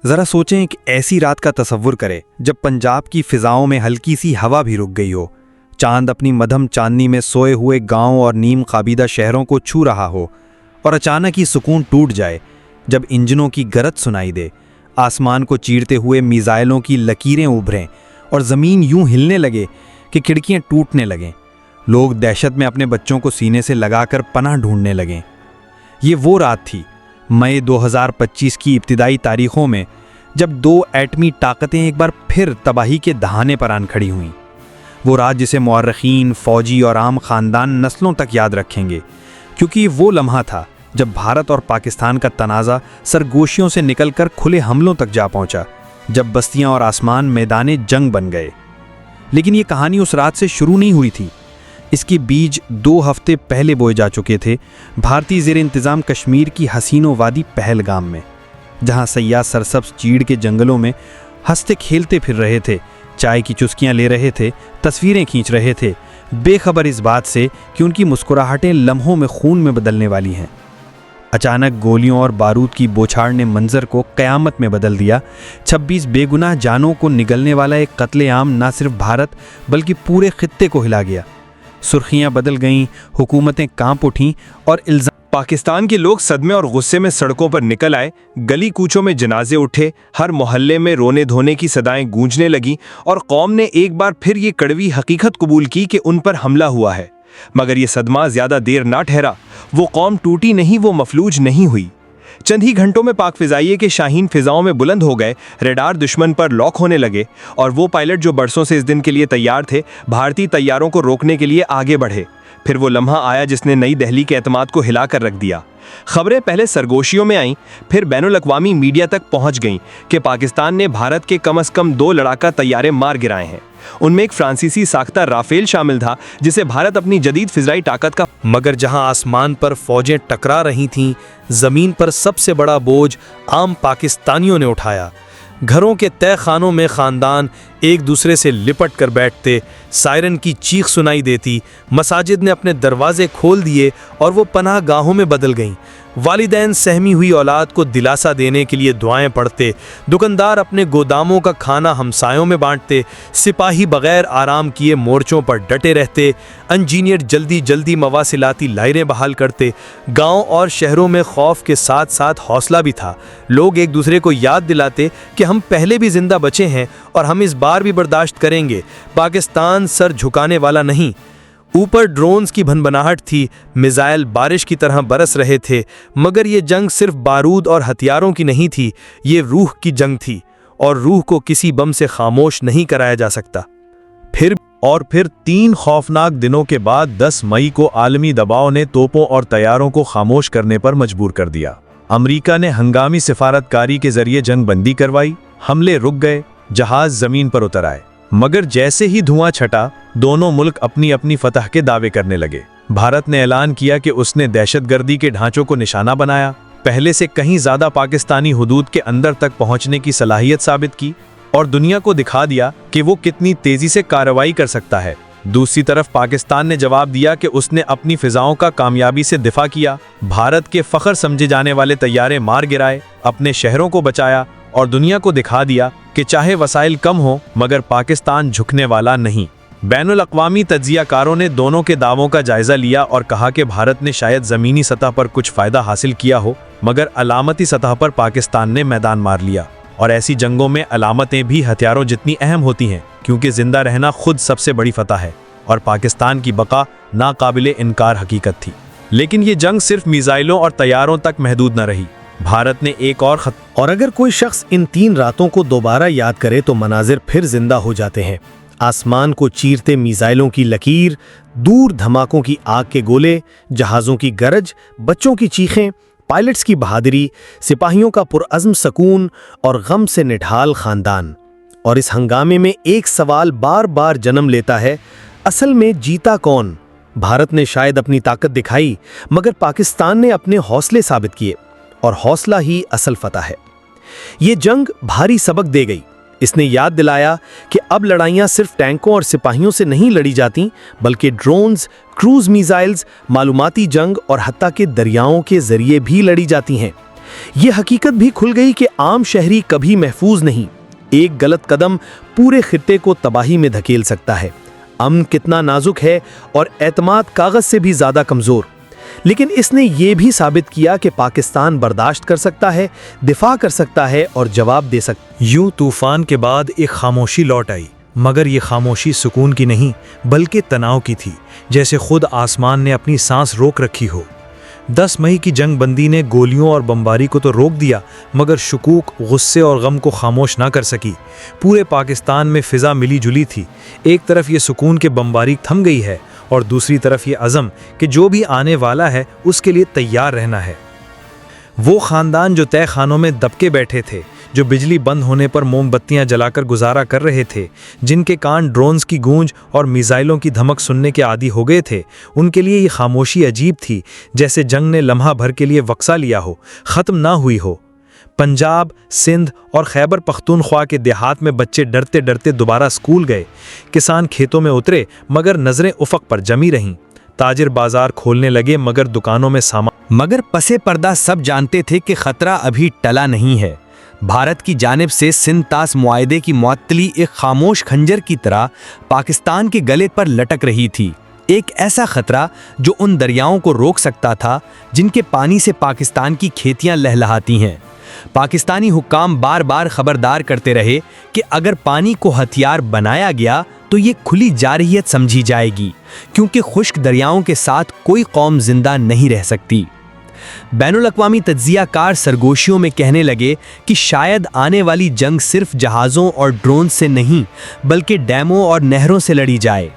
ذرا سوچیں ایک ایسی رات کا تصور کریں جب پنجاب کی فضاؤں میں ہلکی سی ہوا بھی رک گئی ہو، چاند اپنی مدھم چاندنی میں سوئے ہوئے گاؤں اور نیم خوابیدہ شہروں کو چھو رہا ہو، اور اچانک ہی سکون ٹوٹ جائے جب انجنوں کی گرج سنائی دے، آسمان کو چیرتے ہوئے میزائلوں کی لکیریں ابھریں اور زمین یوں ہلنے لگے کہ کھڑکیاں ٹوٹنے لگیں، لوگ دہشت میں اپنے بچوں کو سینے سے لگا کر پناہ ڈھونڈنے لگیں۔ یہ وہ رات تھی مئی 2025 کی ابتدائی تاریخوں میں، جب دو ایٹمی طاقتیں ایک بار پھر تباہی کے دہانے پر آن کھڑی ہوئیں۔ وہ رات جسے مورخین، فوجی اور عام خاندان نسلوں تک یاد رکھیں گے، کیونکہ یہ وہ لمحہ تھا جب بھارت اور پاکستان کا تنازع سرگوشیوں سے نکل کر کھلے حملوں تک جا پہنچا، جب بستیاں اور آسمان میدان جنگ بن گئے۔ لیکن یہ کہانی اس رات سے شروع نہیں ہوئی تھی، اس کے بیج 2 ہفتے پہلے بوئے جا چکے تھے بھارتی زیر انتظام کشمیر کی حسین و وادی پہلگام میں، جہاں سیاح سرسبز چیڑ کے جنگلوں میں ہنستے کھیلتے پھر رہے تھے، چائے کی چسکیاں لے رہے تھے، تصویریں کھینچ رہے تھے، بے خبر اس بات سے کہ ان کی مسکراہٹیں لمحوں میں خون میں بدلنے والی ہیں۔ اچانک گولیوں اور بارود کی بوچھاڑ نے منظر کو قیامت میں بدل دیا۔ 26 بے گناہ جانوں کو نگلنے والا ایک قتل عام نہ صرف بھارت بلکہ پورے خطے کو ہلا گیا۔ سرخیاں بدل گئیں، حکومتیں کانپ اٹھیں اور پاکستان کے لوگ صدمے اور غصے میں سڑکوں پر نکل آئے، گلی کوچوں میں جنازے اٹھے، ہر محلے میں رونے دھونے کی صدائیں گونجنے لگیں، اور قوم نے ایک بار پھر یہ کڑوی حقیقت قبول کی کہ ان پر حملہ ہوا ہے۔ مگر یہ صدمہ زیادہ دیر نہ ٹھہرا، وہ قوم ٹوٹی نہیں، وہ مفلوج نہیں ہوئی۔ چند ہی گھنٹوں میں پاک فضائیے کے شاہین فضاؤں میں بلند ہو گئے، ریڈار دشمن پر لاک ہونے لگے، اور وہ پائلٹ جو برسوں سے اس دن کے لیے تیار تھے، بھارتی طیاروں کو روکنے کے لیے آگے بڑھے۔ پھر وہ لمحہ آیا جس نے نئی دہلی کے اعتماد کو ہلا کر رکھ دیا۔ خبریں پہلے سرگوشیوں میں آئیں، پھر بین الاقوامی میڈیا تک پہنچ گئیں کہ پاکستان نے بھارت کے کم از کم 2 لڑاکا طیارے مار گرائے ہیں۔ ان میں ایک فرانسیسی ساختہ رافیل شامل تھا، جسے بھارت اپنی جدید فضائی طاقت کا مگر جہاں آسمان پر فوجیں ٹکرا رہی تھیں، زمین پر سب سے بڑا بوجھ عام پاکستانیوں نے اٹھایا۔ گھروں کے تہہ خانوں میں خاندان ایک دوسرے سے لپٹ کر بیٹھتے، سائرن کی چیخ سنائی دیتی، مساجد نے اپنے دروازے کھول دیے اور وہ پناہ گاہوں میں بدل گئیں۔ والدین سہمی ہوئی اولاد کو دلاسا دینے کے لیے دعائیں پڑھتے، دکاندار اپنے گوداموں کا کھانا ہمسایوں میں بانٹتے، سپاہی بغیر آرام کیے مورچوں پر ڈٹے رہتے، انجینئر جلدی جلدی مواصلاتی لائنیں بحال کرتے۔ گاؤں اور شہروں میں خوف کے ساتھ ساتھ حوصلہ بھی تھا، لوگ ایک دوسرے کو یاد دلاتے کہ ہم پہلے بھی زندہ بچے ہیں اور ہم اس بار بھی برداشت کریں گے، پاکستان سر جھکانے والا نہیں۔ اوپر ڈرونز کی بھنبھناہٹ تھی، میزائل بارش کی طرح برس رہے تھے، مگر یہ جنگ صرف بارود اور ہتھیاروں کی نہیں تھی، یہ روح کی جنگ تھی، اور روح کو کسی بم سے خاموش نہیں کرایا جا سکتا۔ پھر 3 خوفناک دنوں کے بعد 10 مئی کو عالمی دباؤ نے توپوں اور طیاروں کو خاموش کرنے پر مجبور کر دیا۔ امریکہ نے ہنگامی سفارتکاری کے ذریعے جنگ بندی کروائی، حملے رک گئے، جہاز زمین پر اتر آئے، مگر جیسے ہی دھواں چھٹا، دونوں ملک اپنی اپنی فتح کے دعوے کرنے لگے۔ بھارت نے اعلان کیا کہ اس نے دہشت گردی کے ڈھانچوں کو نشانہ بنایا، پہلے سے کہیں زیادہ پاکستانی حدود کے اندر تک پہنچنے کی صلاحیت ثابت کی، اور دنیا کو دکھا دیا کہ وہ کتنی تیزی سے کارروائی کر سکتا ہے۔ دوسری طرف پاکستان نے جواب دیا کہ اس نے اپنی فضاؤں کا کامیابی سے دفاع کیا، بھارت کے فخر سمجھے جانے والے طیارے مار گرائے، اپنے شہروں کو بچایا، اور دنیا کو دکھا دیا کہ چاہے وسائل کم ہوں مگر پاکستان جھکنے والا نہیں۔ بین الاقوامی تجزیہ کاروں نے دونوں کے دعووں کا جائزہ لیا اور کہا کہ بھارت نے شاید زمینی سطح پر کچھ فائدہ حاصل کیا ہو، مگر علامتی سطح پر پاکستان نے میدان مار لیا، اور ایسی جنگوں میں علامتیں بھی ہتھیاروں جتنی اہم ہوتی ہیں، کیونکہ زندہ رہنا خود سب سے بڑی فتح ہے، اور پاکستان کی بقا ناقابل انکار حقیقت تھی۔ لیکن یہ جنگ صرف میزائلوں اور طیاروں تک محدود نہ رہی، بھارت نے ایک اور اگر کوئی شخص ان 3 راتوں کو دوبارہ یاد کرے تو مناظر پھر زندہ ہو جاتے ہیں۔ آسمان کو چیرتے میزائلوں کی لکیر، دور دھماکوں کی آگ کے گولے، جہازوں کی گرج، بچوں کی چیخیں، پائلٹس کی بہادری، سپاہیوں کا پرعزم سکون اور غم سے نڈھال خاندان۔ اور اس ہنگامے میں ایک سوال بار بار جنم لیتا ہے، اصل میں جیتا کون؟ بھارت نے شاید اپنی طاقت دکھائی، مگر پاکستان نے اپنے حوصلے ثابت کیے، اور حوصلہ ہی اصل فتح ہے۔ یہ جنگ بھاری سبق دے گئی، اس نے یاد دلایا کہ اب لڑائیاں صرف ٹینکوں اور سپاہیوں سے نہیں لڑی جاتی، بلکہ ڈرونز، کروز میزائلز، معلوماتی جنگ اور حتیٰ کہ دریاؤں کے ذریعے بھی لڑی جاتی ہیں۔ یہ حقیقت بھی کھل گئی کہ عام شہری کبھی محفوظ نہیں، ایک غلط قدم پورے خطے کو تباہی میں دھکیل سکتا ہے۔ امن کتنا نازک ہے اور اعتماد کاغذ سے بھی زیادہ کمزور، لیکن اس نے یہ بھی ثابت کیا کہ پاکستان برداشت کر سکتا ہے، دفاع کر سکتا ہے اور جواب دے سکتا ہے۔ یوں طوفان کے بعد ایک خاموشی لوٹ آئی، مگر یہ خاموشی سکون کی نہیں بلکہ تناؤ کی تھی، جیسے خود آسمان نے اپنی سانس روک رکھی ہو۔ 10 مئی کی جنگ بندی نے گولیوں اور بمباری کو تو روک دیا، مگر شکوک، غصے اور غم کو خاموش نہ کر سکی۔ پورے پاکستان میں فضا ملی جلی تھی، ایک طرف یہ سکون کہ بمباری تھم گئی ہے، اور دوسری طرف یہ عزم کہ جو بھی آنے والا ہے اس کے لیے تیار رہنا ہے۔ وہ خاندان جو تہہ خانوں میں دبکے بیٹھے تھے، جو بجلی بند ہونے پر موم بتیاں جلا کر گزارا کر رہے تھے، جن کے کان ڈرونز کی گونج اور میزائلوں کی دھمک سننے کے عادی ہو گئے تھے، ان کے لیے یہ خاموشی عجیب تھی، جیسے جنگ نے لمحہ بھر کے لیے وقفہ لیا ہو، ختم نہ ہوئی ہو۔ پنجاب، سندھ اور خیبر پختونخوا کے دیہات میں بچے ڈرتے ڈرتے دوبارہ اسکول گئے، کسان کھیتوں میں اترے مگر نظریں افق پر جمی رہیں، تاجر بازار کھولنے لگے مگر دکانوں میں مگر پسے پردہ سب جانتے تھے کہ خطرہ ابھی ٹلا نہیں ہے۔ بھارت کی جانب سے سندھ طاس معاہدے کی معطلی ایک خاموش خنجر کی طرح پاکستان کے گلے پر لٹک رہی تھی، ایک ایسا خطرہ جو ان دریاؤں کو روک سکتا تھا جن کے پانی سے پاکستان کی کھیتیاں لہلہاتی ہیں۔ پاکستانی حکام بار بار خبردار کرتے رہے کہ اگر پانی کو ہتھیار بنایا گیا تو یہ کھلی جارحیت سمجھی جائے گی، کیونکہ خشک دریاؤں کے ساتھ کوئی قوم زندہ نہیں رہ سکتی۔ بین الاقوامی تجزیہ کار سرگوشیوں میں کہنے لگے کہ شاید آنے والی جنگ صرف جہازوں اور ڈرون سے نہیں بلکہ ڈیموں اور نہروں سے لڑی جائے۔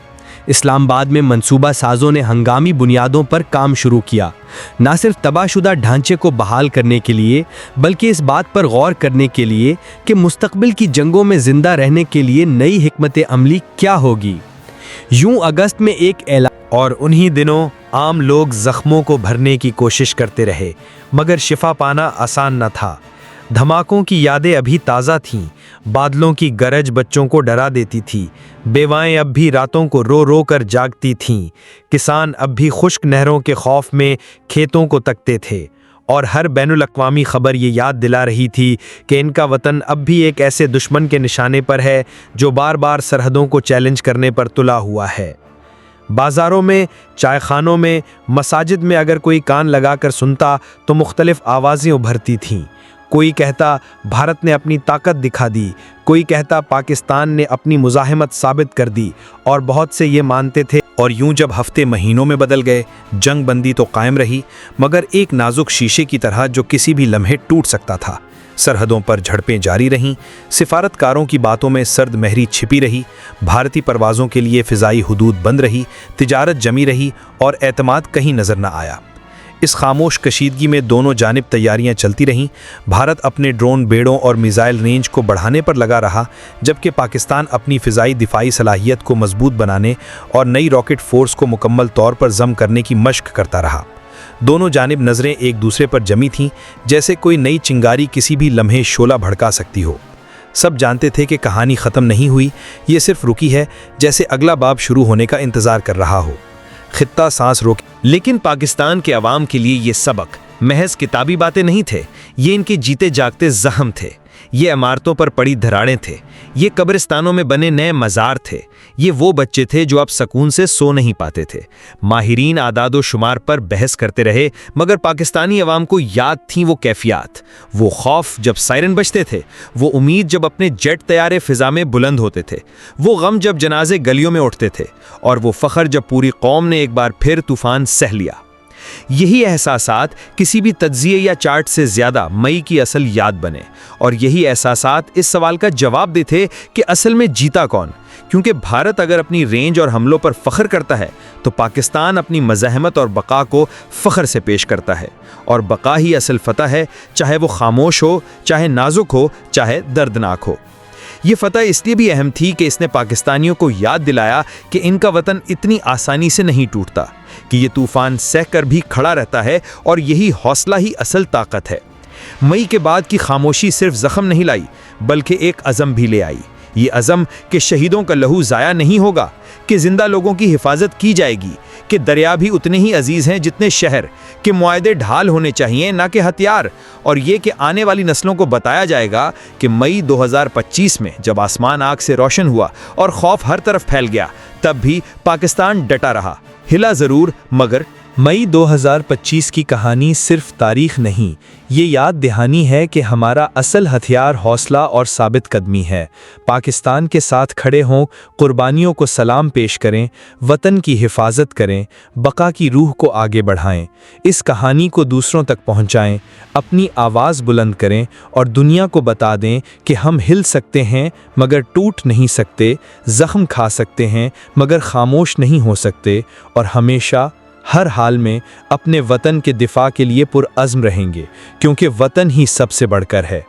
اسلام آباد میں منصوبہ سازوں نے ہنگامی بنیادوں پر کام شروع کیا، نہ صرف تباہ شدہ ڈھانچے کو بحال کرنے کے لیے بلکہ اس بات پر غور کرنے کے لیے کہ مستقبل کی جنگوں میں زندہ رہنے کے لیے نئی حکمت عملی کیا ہوگی۔ یوں اگست میں ایک اعلان، اور انہی دنوں عام لوگ زخموں کو بھرنے کی کوشش کرتے رہے، مگر شفا پانا آسان نہ تھا۔ دھماکوں کی یادیں ابھی تازہ تھیں، بادلوں کی گرج بچوں کو ڈرا دیتی تھی، بیوائیں اب بھی راتوں کو رو رو کر جاگتی تھیں، کسان اب بھی خشک نہروں کے خوف میں کھیتوں کو تکتے تھے، اور ہر بین الاقوامی خبر یہ یاد دلا رہی تھی کہ ان کا وطن اب بھی ایک ایسے دشمن کے نشانے پر ہے جو بار بار سرحدوں کو چیلنج کرنے پر تلا ہوا ہے۔ بازاروں میں، چائے خانوں میں، مساجد میں اگر کوئی کان لگا کر سنتا تو مختلف آوازیں ابھرتی تھیں۔ کوئی کہتا بھارت نے اپنی طاقت دکھا دی، کوئی کہتا پاکستان نے اپنی مزاحمت ثابت کر دی، اور بہت سے یہ مانتے تھے۔ اور یوں جب ہفتے مہینوں میں بدل گئے، جنگ بندی تو قائم رہی مگر ایک نازک شیشے کی طرح جو کسی بھی لمحے ٹوٹ سکتا تھا۔ سرحدوں پر جھڑپیں جاری رہیں، سفارتکاروں کی باتوں میں سرد مہری چھپی رہی، بھارتی پروازوں کے لیے فضائی حدود بند رہی، تجارت جمی رہی اور اعتماد کہیں نظر نہ آیا۔ اس خاموش کشیدگی میں دونوں جانب تیاریاں چلتی رہیں۔ بھارت اپنے ڈرون بیڑوں اور میزائل رینج کو بڑھانے پر لگا رہا، جبکہ پاکستان اپنی فضائی دفاعی صلاحیت کو مضبوط بنانے اور نئی راکٹ فورس کو مکمل طور پر ضم کرنے کی مشق کرتا رہا۔ دونوں جانب نظریں ایک دوسرے پر جمی تھیں، جیسے کوئی نئی چنگاری کسی بھی لمحے شعلہ بھڑکا سکتی ہو۔ سب جانتے تھے کہ کہانی ختم نہیں ہوئی، یہ صرف رکی ہے، جیسے اگلا باب شروع ہونے کا انتظار کر رہا ہو۔ خطہ سانس روک، لیکن پاکستان کے عوام کے لیے یہ سبق محض کتابی باتیں نہیں تھے، یہ ان کے جیتے جاگتے زخم تھے، یہ عمارتوں پر پڑی دھراڑیں تھے، یہ قبرستانوں میں بنے نئے مزار تھے، یہ وہ بچے تھے جو اب سکون سے سو نہیں پاتے تھے۔ ماہرین اعداد و شمار پر بحث کرتے رہے، مگر پاکستانی عوام کو یاد تھیں وہ کیفیات، وہ خوف جب سائرن بجتے تھے، وہ امید جب اپنے جیٹ طیارے فضا میں بلند ہوتے تھے، وہ غم جب جنازے گلیوں میں اٹھتے تھے، اور وہ فخر جب پوری قوم نے ایک بار پھر طوفان سہ لیا۔ یہی احساسات کسی بھی تجزیے یا چارٹ سے زیادہ مئی کی اصل یاد بنے، اور یہی احساسات اس سوال کا جواب دیتے کہ اصل میں جیتا کون، کیونکہ بھارت اگر اپنی رینج اور حملوں پر فخر کرتا ہے تو پاکستان اپنی مزاحمت اور بقا کو فخر سے پیش کرتا ہے، اور بقا ہی اصل فتح ہے، چاہے وہ خاموش ہو، چاہے نازک ہو، چاہے دردناک ہو۔ یہ فتح اس لیے بھی اہم تھی کہ اس نے پاکستانیوں کو یاد دلایا کہ ان کا وطن اتنی آسانی سے نہیں ٹوٹتا، کہ یہ طوفان سہ کر بھی کھڑا رہتا ہے، اور یہی حوصلہ ہی اصل طاقت ہے۔ مئی کے بعد کی خاموشی صرف زخم نہیں لائی بلکہ ایک عزم بھی لے آئی، یہ عزم کہ شہیدوں کا لہو ضائع نہیں ہوگا، کہ زندہ لوگوں کی حفاظت کی جائے گی، کہ دریا بھی اتنے ہی عزیز ہیں جتنے شہر، کہ معاہدے ڈھال ہونے چاہیے نہ کہ ہتھیار، اور یہ کہ آنے والی نسلوں کو بتایا جائے گا کہ مئی 2025 میں جب آسمان آگ سے روشن ہوا اور خوف ہر طرف پھیل گیا، تب بھی پاکستان ڈٹا رہا، ہلا ضرور مگر مئی 2025 کی کہانی صرف تاریخ نہیں، یہ یاد دہانی ہے کہ ہمارا اصل ہتھیار حوصلہ اور ثابت قدمی ہے۔ پاکستان کے ساتھ کھڑے ہوں، قربانیوں کو سلام پیش کریں، وطن کی حفاظت کریں، بقا کی روح کو آگے بڑھائیں، اس کہانی کو دوسروں تک پہنچائیں، اپنی آواز بلند کریں اور دنیا کو بتا دیں کہ ہم ہل سکتے ہیں مگر ٹوٹ نہیں سکتے، زخم کھا سکتے ہیں مگر خاموش نہیں ہو سکتے، اور ہمیشہ ہر حال میں اپنے وطن کے دفاع کے لیے پرعزم رہیں گے، کیونکہ وطن ہی سب سے بڑھ کر ہے۔